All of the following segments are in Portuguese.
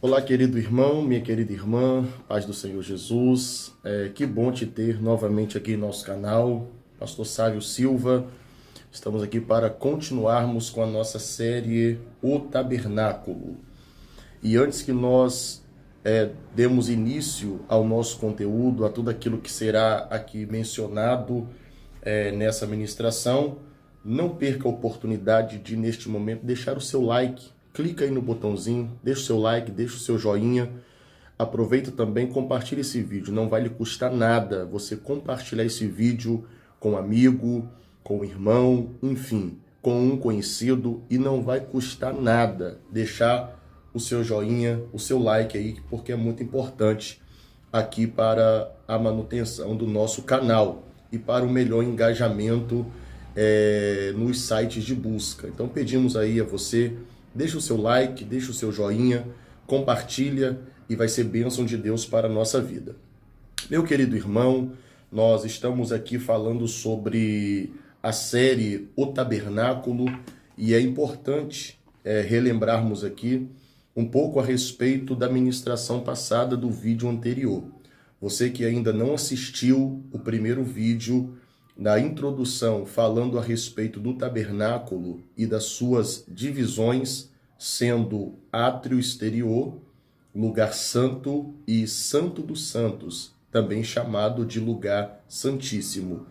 Olá, querido irmão, minha querida irmã, paz do Senhor Jesus. Que bom te ter novamente aqui em nosso canal. Pastor Sávio Silva, estamos aqui para continuarmos com a nossa série O Tabernáculo. E antes que nós demos início ao nosso conteúdo, a tudo aquilo que será aqui mencionado nessa ministração, não perca a oportunidade de, neste momento, deixar o seu like. Clica aí no botãozinho, deixa o seu like, deixa o seu joinha. Aproveita também, compartilha esse vídeo. Não vai lhe custar nada você compartilhar esse vídeo com um amigo, com um irmão, enfim, com um conhecido. E não vai custar nada deixar o seu joinha, o seu like aí, porque é muito importante aqui para a manutenção do nosso canal e para o melhor engajamento nos sites de busca. Então pedimos aí a você, deixa o seu like, deixa o seu joinha, compartilha e vai ser bênção de Deus para a nossa vida. Meu querido irmão, nós estamos aqui falando sobre a série O Tabernáculo e é importante relembrarmos aqui um pouco a respeito da ministração passada do vídeo anterior. Você que ainda não assistiu o primeiro vídeo da introdução falando a respeito do tabernáculo e das suas divisões, sendo átrio exterior, lugar santo e santo dos santos, também chamado de lugar santíssimo.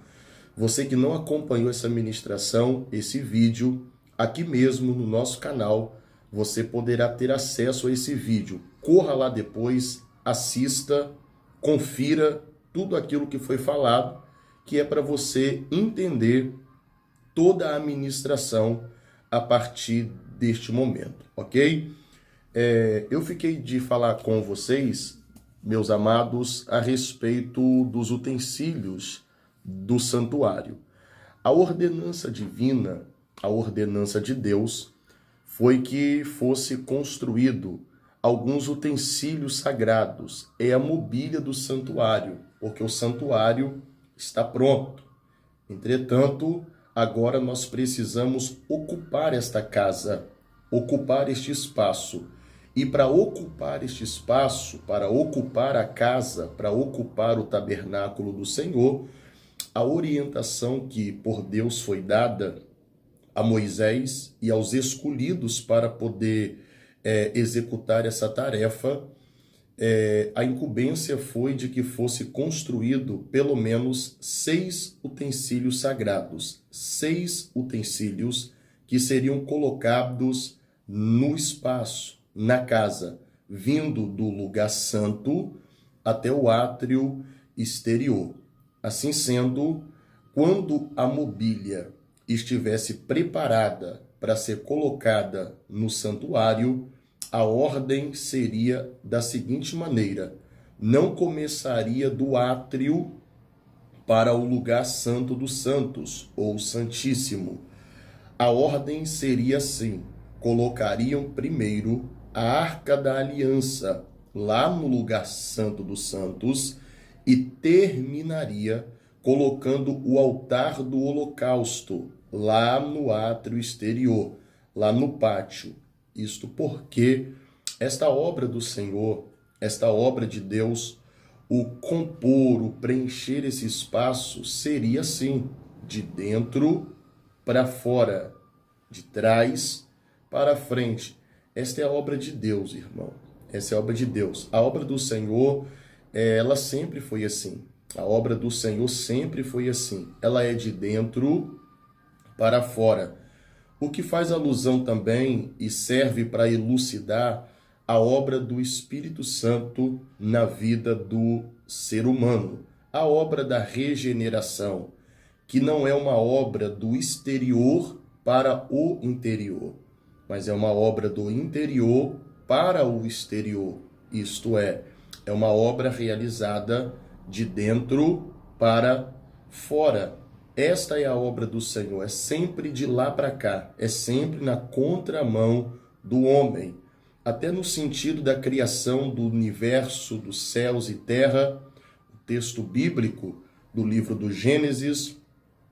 Você que não acompanhou essa ministração, esse vídeo, aqui mesmo no nosso canal, você poderá ter acesso a esse vídeo. Corra lá depois, assista, confira tudo aquilo que foi falado, que é para você entender toda a ministração a partir deste momento, ok? Eu fiquei de falar com vocês, meus amados, a respeito dos utensílios do santuário. A ordenança divina, a ordenança de Deus, foi que fosse construído alguns utensílios sagrados. É a mobília do santuário, porque o santuário está pronto. Entretanto, agora nós precisamos ocupar esta casa, ocupar este espaço. E para ocupar este espaço, para ocupar a casa, para ocupar o tabernáculo do Senhor, a orientação que por Deus foi dada a Moisés e aos escolhidos para poder executar essa tarefa, a incumbência foi de que fosse construído pelo menos 6 utensílios sagrados, 6 utensílios que seriam colocados no espaço, na casa, vindo do lugar santo até o átrio exterior. Assim sendo, quando a mobília estivesse preparada para ser colocada no santuário, a ordem seria da seguinte maneira: não começaria do átrio para o lugar santo dos santos, ou santíssimo. A ordem seria assim: colocariam primeiro a Arca da Aliança lá no lugar santo dos santos e terminaria colocando o altar do holocausto lá no átrio exterior, lá no pátio. Isto porque esta obra do Senhor, esta obra de Deus, o compor, o preencher esse espaço seria assim, de dentro para fora, de trás para frente. Esta é a obra de Deus, irmão. Essa é a obra de Deus. A obra do Senhor, ela sempre foi assim. A obra do Senhor sempre foi assim. Ela é de dentro para fora. O que faz alusão também e serve para elucidar a obra do Espírito Santo na vida do ser humano. A obra da regeneração, que não é uma obra do exterior para o interior, mas é uma obra do interior para o exterior. Isto é uma obra realizada de dentro para fora. Esta é a obra do Senhor, é sempre de lá para cá, é sempre na contramão do homem. Até no sentido da criação do universo, dos céus e terra, o texto bíblico do livro do Gênesis,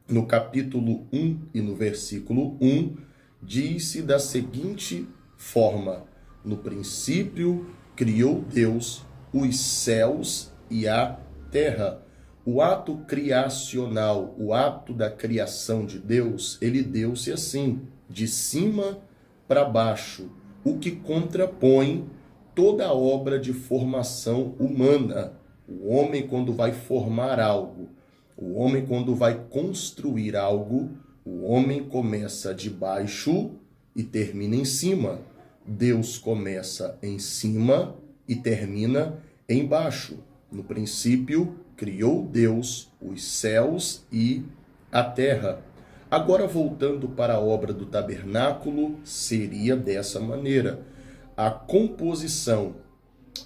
no capítulo 1 e no versículo 1, diz-se da seguinte forma: No princípio, criou Deus os céus e a terra. O ato criacional, o ato da criação de Deus, ele deu-se assim, de cima para baixo, o que contrapõe toda a obra de formação humana. O homem, quando vai formar algo, o homem, quando vai construir algo, o homem começa de baixo e termina em cima. Deus começa em cima e termina embaixo. No princípio, criou Deus os céus e a terra. Agora, voltando para a obra do tabernáculo, seria dessa maneira. A composição,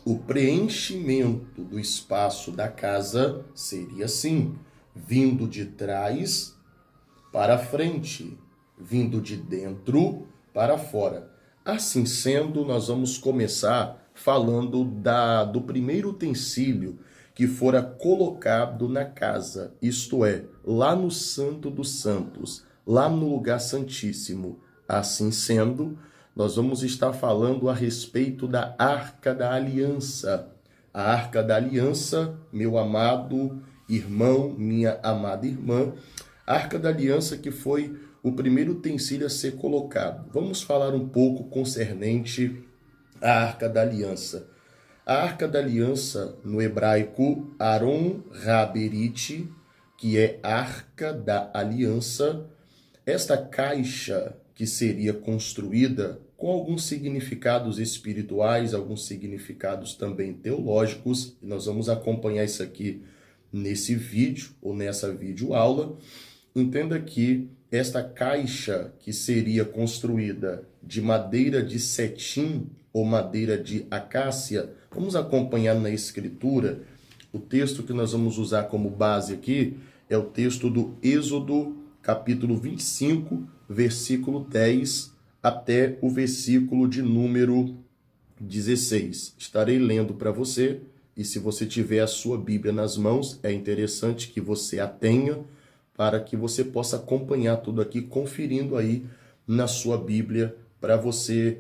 o preenchimento do espaço da casa seria assim, vindo de trás para frente, vindo de dentro para fora. Assim sendo, nós vamos começar falando do primeiro utensílio que fora colocado na casa, isto é, lá no Santo dos Santos, lá no lugar santíssimo. Assim sendo, nós vamos estar falando a respeito da Arca da Aliança. A Arca da Aliança, meu amado irmão, minha amada irmã, a Arca da Aliança que foi o primeiro utensílio a ser colocado. Vamos falar um pouco concernente à Arca da Aliança. A Arca da Aliança, no hebraico, Aron Raberit, que é Arca da Aliança, esta caixa que seria construída com alguns significados espirituais, alguns significados também teológicos, e nós vamos acompanhar isso aqui nesse vídeo ou nessa videoaula. Entenda que esta caixa que seria construída de madeira de cetim ou madeira de acácia, vamos acompanhar na escritura. O texto que nós vamos usar como base aqui é o texto do Êxodo, capítulo 25, versículo 10 até o versículo de número 16. Estarei lendo para você, e se você tiver a sua Bíblia nas mãos, é interessante que você a tenha, para que você possa acompanhar tudo aqui, conferindo aí na sua Bíblia, para você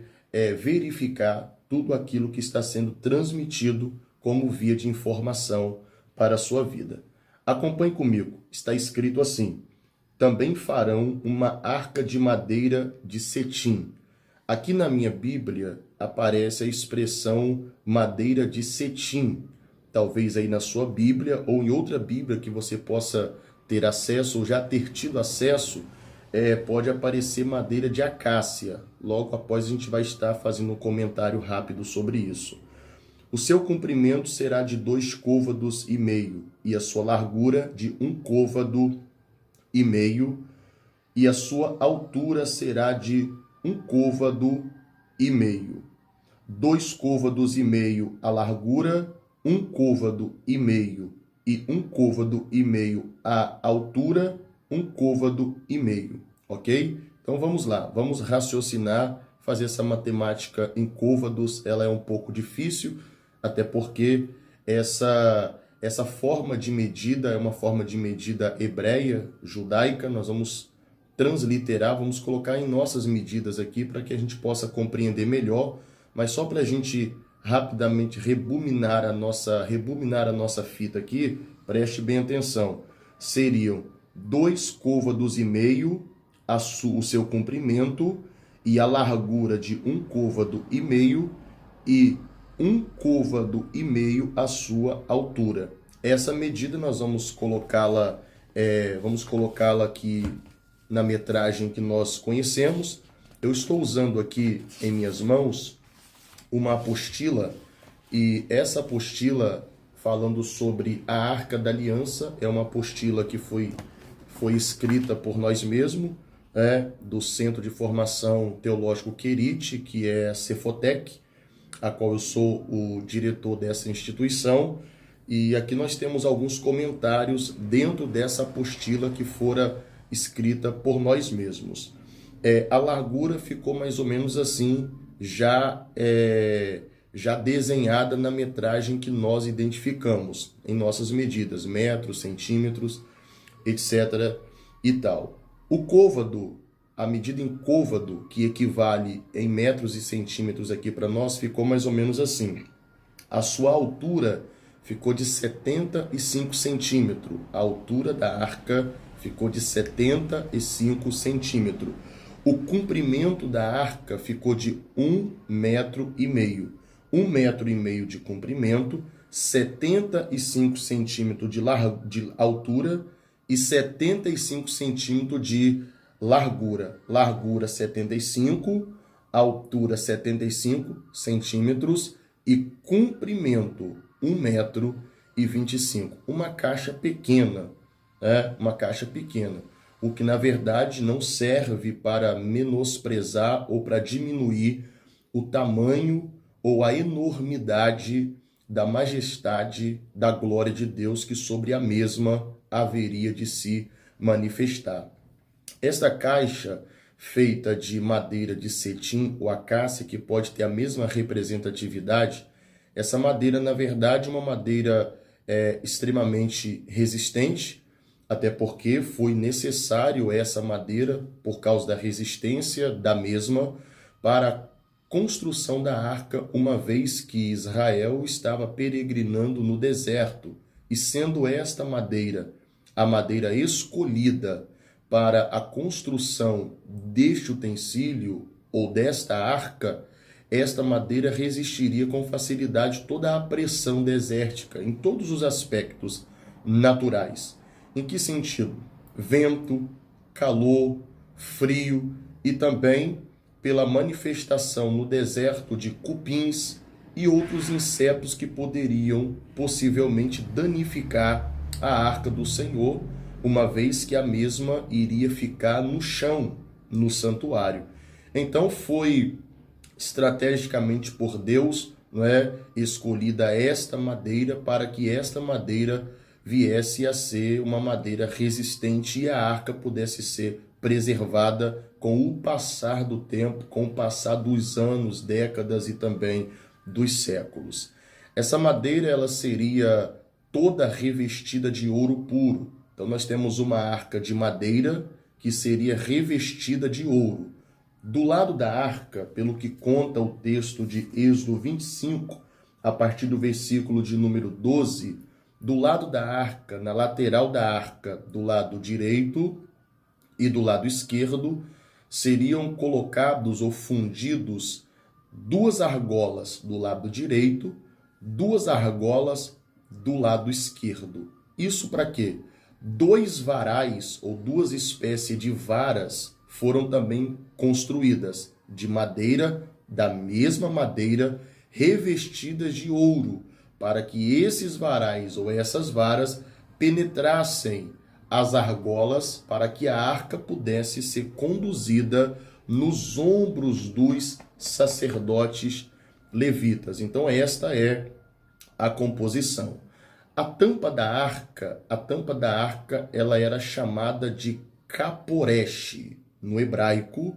verificar tudo aquilo que está sendo transmitido como via de informação para a sua vida. Acompanhe comigo, está escrito assim: também farão uma arca de madeira de cetim. Aqui na minha Bíblia aparece a expressão madeira de cetim. Talvez aí na sua Bíblia ou em outra Bíblia que você possa ter acesso ou já ter tido acesso, pode aparecer madeira de acácia. Logo após a gente vai estar fazendo um comentário rápido sobre isso. O seu comprimento será de 2 côvados e meio, e a sua largura de 1 côvado e meio, e a sua altura será de 1 côvado e meio. 2 côvados e meio a largura, 1 côvado e meio e 1 côvado e meio a altura, 1 côvado e meio, ok? Então vamos lá, vamos raciocinar, fazer essa matemática em côvados. Ela é um pouco difícil, até porque essa forma de medida é uma forma de medida hebreia, judaica. Nós vamos transliterar, vamos colocar em nossas medidas aqui para que a gente possa compreender melhor, mas só para a gente rapidamente rebobinar a nossa fita aqui, preste bem atenção. Seriam 2 côvados e meio o seu comprimento e a largura de 1 côvado e meio e 1 côvado e meio a sua altura. Essa medida nós vamos colocá-la aqui na metragem que nós conhecemos. Eu estou usando aqui em minhas mãos uma apostila, e essa apostila falando sobre a Arca da Aliança é uma apostila que foi escrita por nós mesmos, do Centro de Formação Teológico Querite, que é a Cefotec, a qual eu sou o diretor dessa instituição, e aqui nós temos alguns comentários dentro dessa apostila que fora escrita por nós mesmos. A largura ficou mais ou menos assim, já desenhada na metragem que nós identificamos em nossas medidas, metros, centímetros, etc. e tal. O côvado a medida em côvado, que equivale em metros e centímetros aqui para nós, ficou mais ou menos assim. A sua altura ficou de 75 centímetros. A altura da arca ficou de 75 centímetros. O comprimento da arca ficou de 1,5 metro. 1,5 metro de comprimento, 75 centímetros de altura e 75 centímetros de largura. Largura 75, altura 75 centímetros e comprimento 1,25 metro. Uma caixa pequena, uma caixa pequena. O que na verdade não serve para menosprezar ou para diminuir o tamanho ou a enormidade da majestade da glória de Deus que sobre a mesma haveria de se manifestar. Esta caixa feita de madeira de cetim ou acácia, que pode ter a mesma representatividade, essa madeira, na verdade, é uma madeira extremamente resistente, até porque foi necessário essa madeira, por causa da resistência da mesma, para a construção da arca, uma vez que Israel estava peregrinando no deserto, e sendo esta madeira a madeira escolhida para a construção deste utensílio ou desta arca, esta madeira resistiria com facilidade toda a pressão desértica, em todos os aspectos naturais. Em que sentido? Vento, calor, frio e também pela manifestação no deserto de cupins e outros insetos que poderiam possivelmente danificar a arca do Senhor, uma vez que a mesma iria ficar no chão, no santuário. Então foi estrategicamente por Deus, escolhida esta madeira para que esta madeira viesse a ser uma madeira resistente e a arca pudesse ser preservada com o passar do tempo, com o passar dos anos, décadas e também dos séculos. Essa madeira ela seria toda revestida de ouro puro. Então nós temos uma arca de madeira que seria revestida de ouro. Do lado da arca, pelo que conta o texto de Êxodo 25, a partir do versículo de número 12, do lado da arca, na lateral da arca, do lado direito e do lado esquerdo, seriam colocados ou fundidos 2 argolas do lado direito, 2 argolas do lado esquerdo. Isso para quê? 2 varais ou 2 espécies de varas foram também construídas de madeira, da mesma madeira, revestidas de ouro, para que esses varais ou essas varas penetrassem as argolas, para que a arca pudesse ser conduzida nos ombros dos sacerdotes levitas. Então esta é a composição. A tampa da arca, ela era chamada de caporeche no hebraico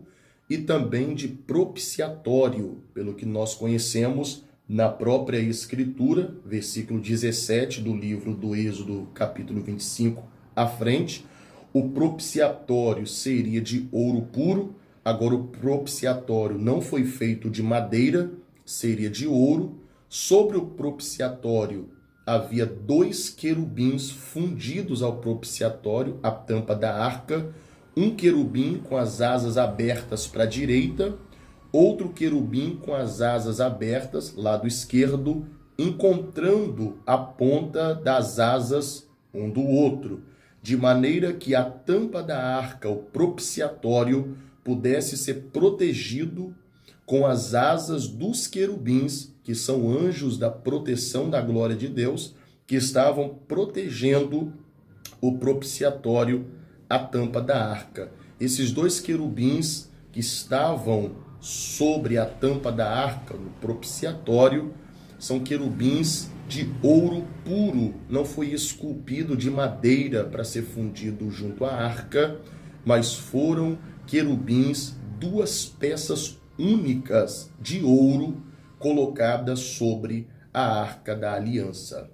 e também de propiciatório, pelo que nós conhecemos na própria Escritura, versículo 17 do livro do Êxodo, capítulo 25, à frente. O propiciatório seria de ouro puro. Agora o propiciatório não foi feito de madeira, seria de ouro. Sobre o propiciatório havia 2 querubins fundidos ao propiciatório, a tampa da arca, um querubim com as asas abertas para a direita, outro querubim com as asas abertas, lado esquerdo, encontrando a ponta das asas um do outro, de maneira que a tampa da arca, o propiciatório, pudesse ser protegido com as asas dos querubins, que são anjos da proteção da glória de Deus, que estavam protegendo o propiciatório, a tampa da arca. Esses 2 querubins que estavam sobre a tampa da arca, no propiciatório, são querubins de ouro puro. Não foi esculpido de madeira para ser fundido junto à arca, mas foram querubins, 2 peças únicas de ouro colocadas sobre a Arca da Aliança.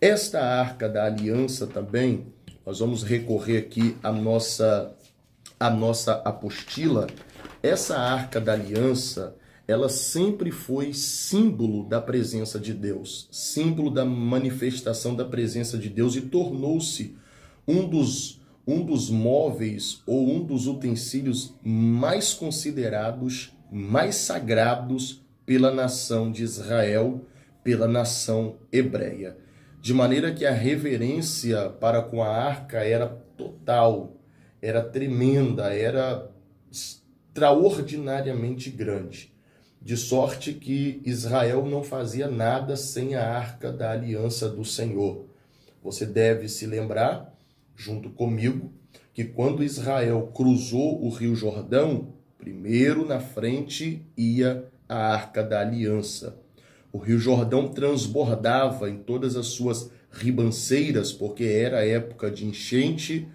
Esta Arca da Aliança também, nós vamos recorrer aqui à nossa a nossa apostila, essa Arca da Aliança, ela sempre foi símbolo da presença de Deus, símbolo da manifestação da presença de Deus, e tornou-se um dos móveis ou um dos utensílios mais considerados, mais sagrados pela nação de Israel, pela nação hebreia. De maneira que a reverência para com a arca era total, era tremenda, era extraordinariamente grande. De sorte que Israel não fazia nada sem a arca da aliança do Senhor. Você deve se lembrar, junto comigo, que quando Israel cruzou o Rio Jordão, primeiro na frente ia a arca da aliança. O Rio Jordão transbordava em todas as suas ribanceiras, porque era época de enchente.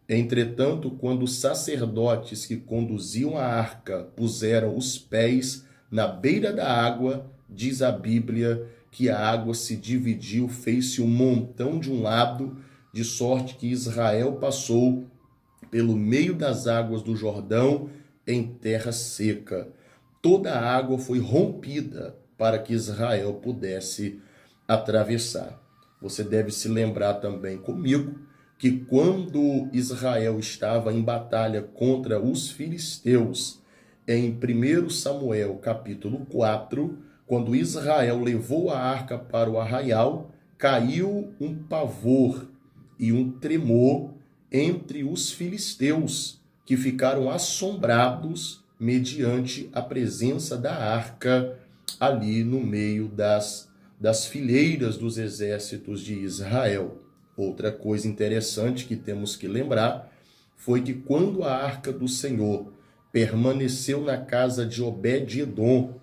Entretanto, quando os sacerdotes que conduziam a arca puseram os pés na beira da água, diz a Bíblia que a água se dividiu, fez-se um montão de um lado, de sorte que Israel passou pelo meio das águas do Jordão em terra seca. Toda a água foi rompida para que Israel pudesse atravessar. Você deve se lembrar também comigo que quando Israel estava em batalha contra os filisteus, em 1 Samuel capítulo 4, quando Israel levou a arca para o arraial, caiu um pavor e um tremor entre os filisteus, que ficaram assombrados mediante a presença da arca ali no meio das fileiras dos exércitos de Israel. Outra coisa interessante que temos que lembrar foi que quando a arca do Senhor permaneceu na casa de Obed-edom,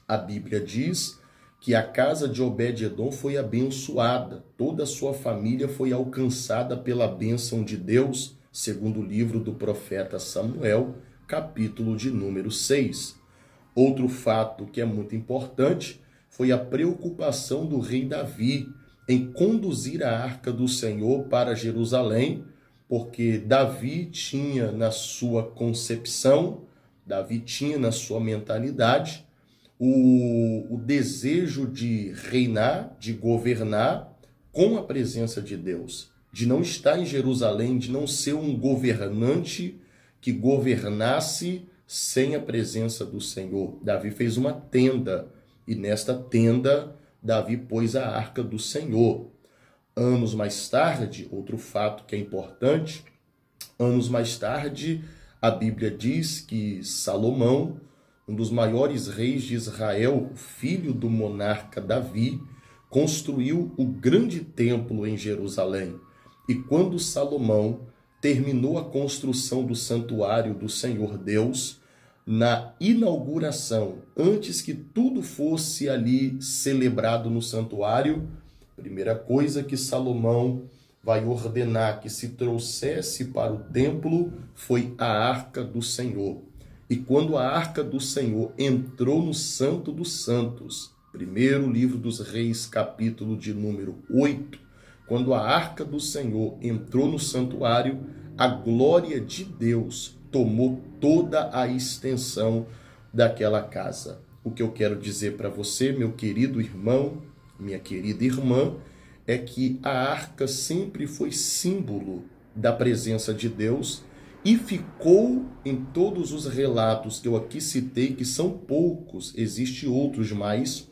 a Bíblia diz que a casa de Obed-edom foi abençoada, toda a sua família foi alcançada pela bênção de Deus, segundo o livro do profeta Samuel, capítulo de número 6. Outro fato que é muito importante foi a preocupação do rei Davi em conduzir a arca do Senhor para Jerusalém, porque Davi tinha na sua concepção, Davi tinha na sua mentalidade o desejo de reinar, de governar com a presença de Deus, de não estar em Jerusalém, de não ser um governante que governasse sem a presença do Senhor. Davi fez uma tenda e nesta tenda Davi pôs a arca do Senhor. Anos mais tarde, outro fato que é importante, anos mais tarde, a Bíblia diz que Salomão, um dos maiores reis de Israel, filho do monarca Davi, construiu o grande templo em Jerusalém. E quando Salomão terminou a construção do santuário do Senhor Deus, na inauguração, antes que tudo fosse ali celebrado no santuário, primeira coisa que Salomão vai ordenar que se trouxesse para o templo foi a arca do Senhor. E quando a arca do Senhor entrou no Santo dos Santos, primeiro livro dos Reis, capítulo de número 8, quando a arca do Senhor entrou no santuário, a glória de Deus tomou toda a extensão daquela casa. O que eu quero dizer para você, meu querido irmão, minha querida irmã, é que a arca sempre foi símbolo da presença de Deus e ficou em todos os relatos que eu aqui citei, que são poucos, existem outros mais,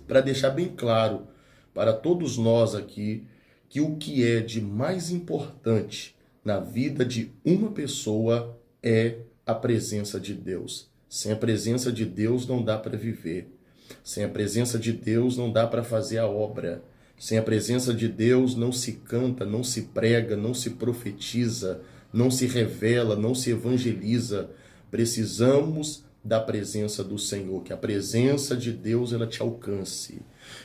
para deixar bem claro para todos nós aqui que o que é de mais importante na vida de uma pessoa é a presença de Deus. Sem a presença de Deus não dá para viver. Sem a presença de Deus não dá para fazer a obra. Sem a presença de Deus não se canta, não se prega, não se profetiza, não se revela, não se evangeliza. Precisamos da presença do Senhor, que a presença de Deus ela te alcance,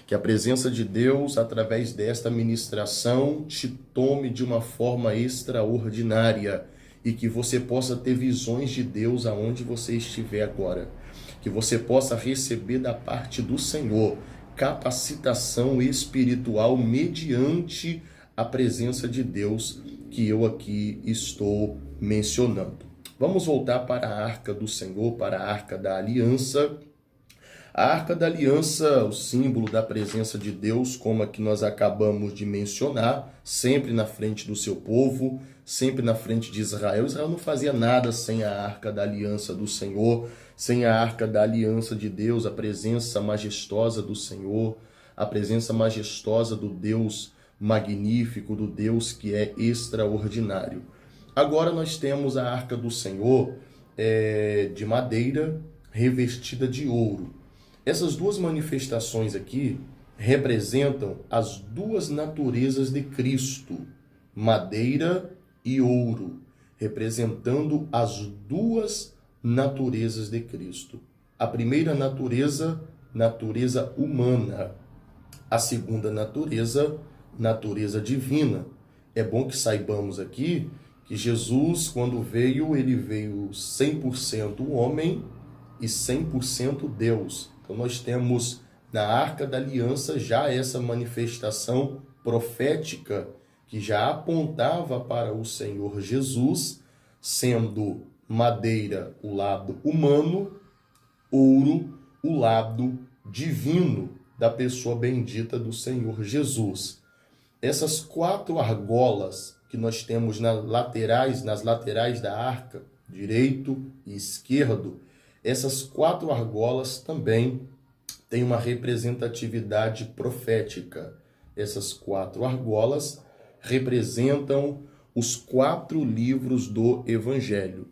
que a presença de Deus, através desta ministração, te tome de uma forma extraordinária e que você possa ter visões de Deus aonde você estiver agora, que você possa receber da parte do Senhor capacitação espiritual mediante a presença de Deus que eu aqui estou mencionando. Vamos voltar para a Arca do Senhor, para a Arca da Aliança. A Arca da Aliança, o símbolo da presença de Deus, como a que nós acabamos de mencionar, sempre na frente do seu povo, sempre na frente de Israel. Israel não fazia nada sem a Arca da Aliança do Senhor, sem a Arca da Aliança de Deus, a presença majestosa do Senhor, a presença majestosa do Deus magnífico, do Deus que é extraordinário. Agora nós temos a Arca do Senhor de madeira revestida de ouro. Essas duas manifestações aqui representam as duas naturezas de Cristo, madeira e ouro, representando as duas naturezas de Cristo. A primeira natureza, natureza humana. A segunda natureza, natureza divina. É bom que saibamos aqui que Jesus, quando veio, ele veio 100% homem e 100% Deus. Então nós temos na Arca da Aliança já essa manifestação profética que já apontava para o Senhor Jesus, sendo madeira o lado humano, ouro o lado divino da pessoa bendita do Senhor Jesus. Essas 4 argolas que nós temos nas laterais da arca, direito e esquerdo, essas 4 argolas também têm uma representatividade profética. Essas 4 argolas representam os 4 livros do Evangelho.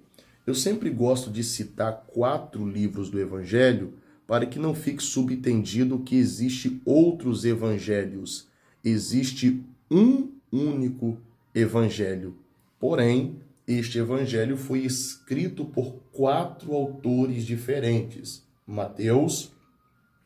Eu sempre gosto de citar 4 livros do Evangelho para que não fique subentendido que existe outros evangelhos. Existe um único evangelho. Porém, este evangelho foi escrito por 4 autores diferentes: Mateus,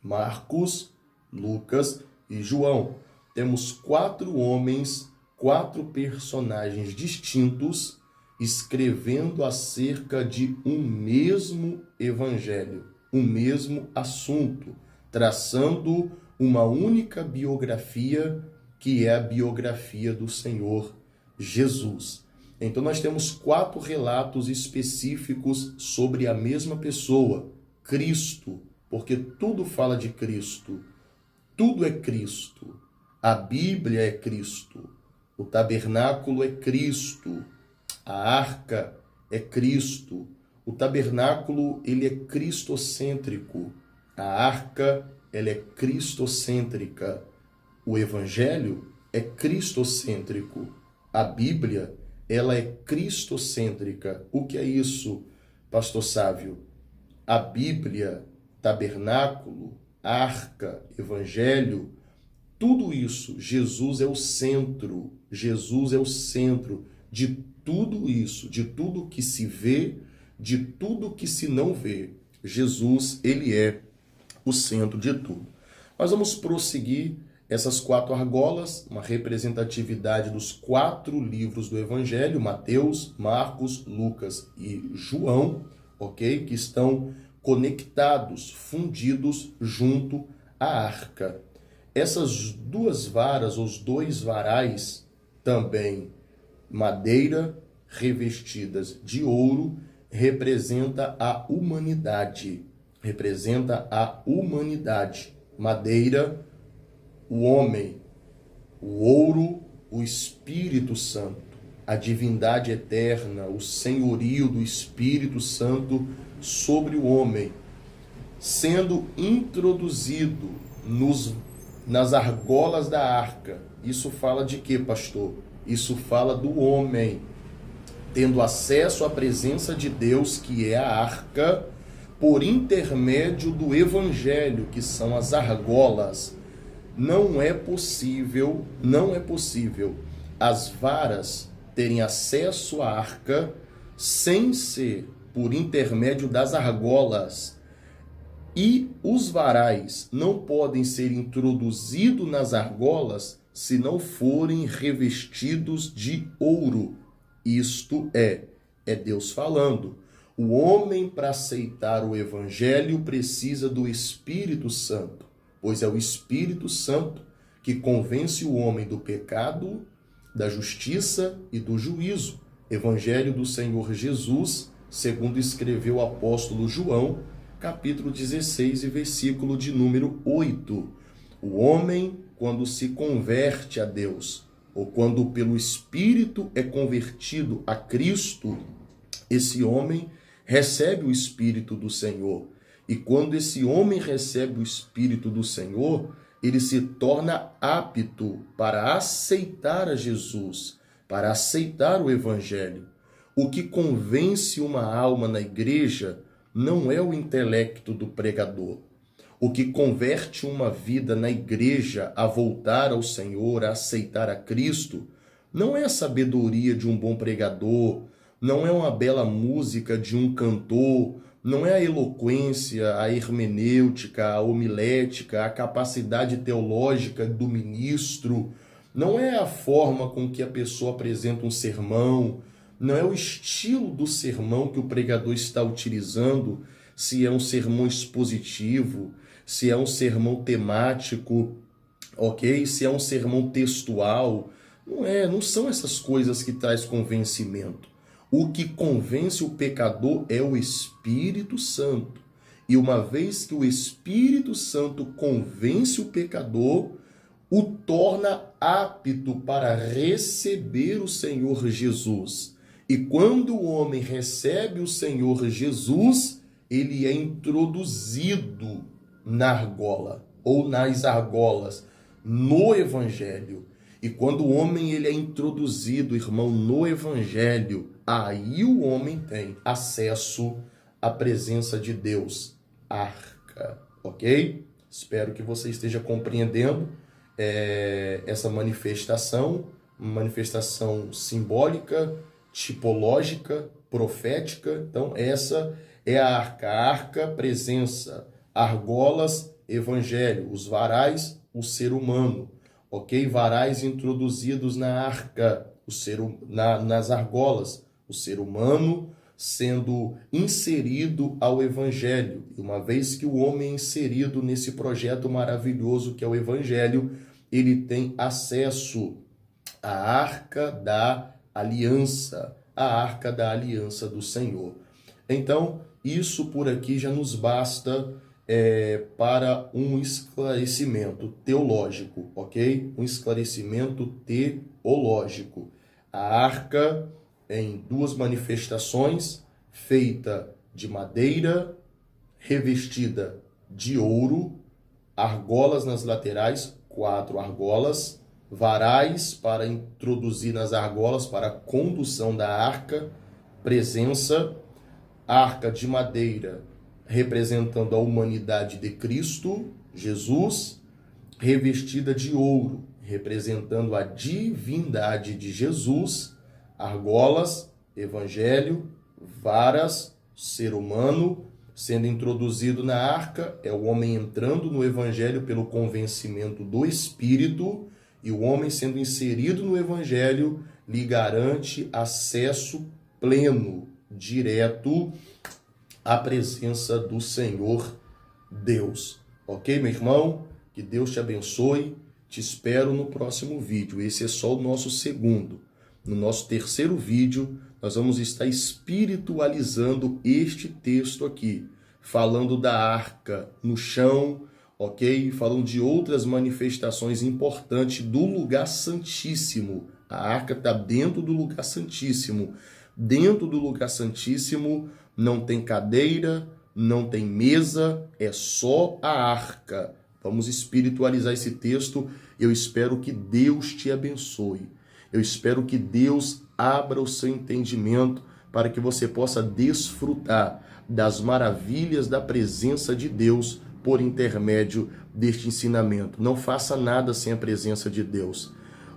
Marcos, Lucas e João. Temos 4 homens, 4 personagens distintos escrevendo acerca de um mesmo evangelho, um mesmo assunto, traçando uma única biografia, que é a biografia do Senhor Jesus. Então nós temos 4 relatos específicos sobre a mesma pessoa, Cristo, porque tudo fala de Cristo, tudo é Cristo. A Bíblia é Cristo, o tabernáculo é Cristo, a arca é Cristo. O tabernáculo, ele é cristocêntrico. A arca, ela é cristocêntrica. O evangelho é cristocêntrico. A Bíblia, ela é cristocêntrica. O que é isso, pastor Sávio? A Bíblia, tabernáculo, arca, evangelho, tudo isso, Jesus é o centro. Jesus é o centro de tudo isso, de tudo que se vê, de tudo que se não vê. Jesus, ele é o centro de tudo. Nós vamos prosseguir essas 4 argolas, uma representatividade dos 4 livros do Evangelho, Mateus, Marcos, Lucas e João, ok? Que estão conectados, fundidos junto à arca. Essas 2 varas, os 2 varais, também madeira, revestidas de ouro, representa a humanidade. Representa a humanidade. Madeira, o homem. O ouro, o Espírito Santo. A divindade eterna, o senhorio do Espírito Santo sobre o homem, sendo introduzido nas argolas da arca. Isso fala de quê, pastor? Isso fala do homem tendo acesso à presença de Deus, que é a arca, por intermédio do evangelho, que são as argolas. Não é possível as varas terem acesso à arca sem ser por intermédio das argolas. E os varais não podem ser introduzidos nas argolas se não forem revestidos de ouro. Isto é Deus falando. O homem, para aceitar o evangelho, precisa do Espírito Santo, pois é o Espírito Santo que convence o homem do pecado, da justiça e do juízo. Evangelho do Senhor Jesus, segundo escreveu o apóstolo João, capítulo 16 e versículo de número 8. O homem, quando se converte a Deus, ou quando pelo Espírito é convertido a Cristo, esse homem recebe o Espírito do Senhor. E quando esse homem recebe o Espírito do Senhor, ele se torna apto para aceitar a Jesus, para aceitar o Evangelho. O que convence uma alma na igreja não é o intelecto do pregador. O que converte uma vida na igreja a voltar ao Senhor, a aceitar a Cristo, não é a sabedoria de um bom pregador, não é uma bela música de um cantor, não é a eloquência, a hermenêutica, a homilética, a capacidade teológica do ministro, não é a forma com que a pessoa apresenta um sermão, não é o estilo do sermão que o pregador está utilizando, se é um sermão expositivo, se é um sermão temático, ok? Se é um sermão textual. Não são essas coisas que traz convencimento. O que convence o pecador é o Espírito Santo. E uma vez que o Espírito Santo convence o pecador, o torna apto para receber o Senhor Jesus. E quando o homem recebe o Senhor Jesus, ele é introduzido na argola, ou nas argolas, no Evangelho. E quando o homem ele é introduzido, irmão, no Evangelho, aí o homem tem acesso à presença de Deus, arca, ok? Espero que você esteja compreendendo essa manifestação simbólica, tipológica, profética. Então, essa é a arca, presença, argolas, evangelho, os varais, o ser humano, ok? Varais introduzidos na arca, nas argolas, o ser humano sendo inserido ao evangelho. E uma vez que o homem é inserido nesse projeto maravilhoso que é o evangelho, ele tem acesso à arca da aliança, a arca da aliança do Senhor. Então, isso por aqui já nos basta para um esclarecimento teológico, ok? Um esclarecimento teológico. A arca em duas manifestações, feita de madeira, revestida de ouro, argolas nas laterais, 4 argolas, varais para introduzir nas argolas para a condução da arca, presença, arca de madeira representando a humanidade de Cristo, Jesus, revestida de ouro, representando a divindade de Jesus, argolas, evangelho, varas, ser humano, sendo introduzido na arca, é o homem entrando no evangelho pelo convencimento do Espírito, e o homem sendo inserido no evangelho lhe garante acesso pleno, direto à presença do Senhor Deus. Ok, meu irmão? Que Deus te abençoe. Te espero no próximo vídeo. Esse é só o nosso segundo. No nosso terceiro vídeo, nós vamos estar espiritualizando este texto aqui, falando da arca no chão, ok? Falando de outras manifestações importantes do lugar santíssimo. A arca está dentro do lugar santíssimo. Dentro do lugar santíssimo não tem cadeira, não tem mesa, é só a arca. Vamos espiritualizar esse texto. Eu espero que Deus te abençoe. Eu espero que Deus abra o seu entendimento para que você possa desfrutar das maravilhas da presença de Deus por intermédio deste ensinamento. Não faça nada sem a presença de Deus.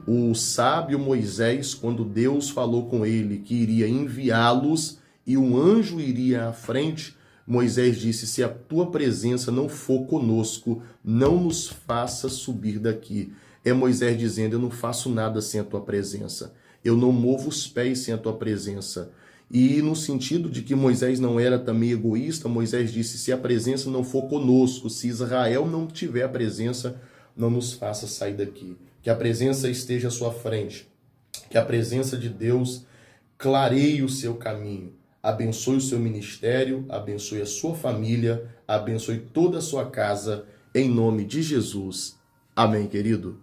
O sábio Moisés, quando Deus falou com ele que iria enviá-los e um anjo iria à frente, Moisés disse: se a tua presença não for conosco, não nos faça subir daqui. É Moisés dizendo: eu não faço nada sem a tua presença. Eu não movo os pés sem a tua presença. E no sentido de que Moisés não era também egoísta, Moisés disse: se a presença não for conosco, se Israel não tiver a presença, não nos faça sair daqui. Que a presença esteja à sua frente. Que a presença de Deus clareie o seu caminho. abençoe o seu ministério, abençoe a sua família, abençoe toda a sua casa, em nome de Jesus. Amém, querido?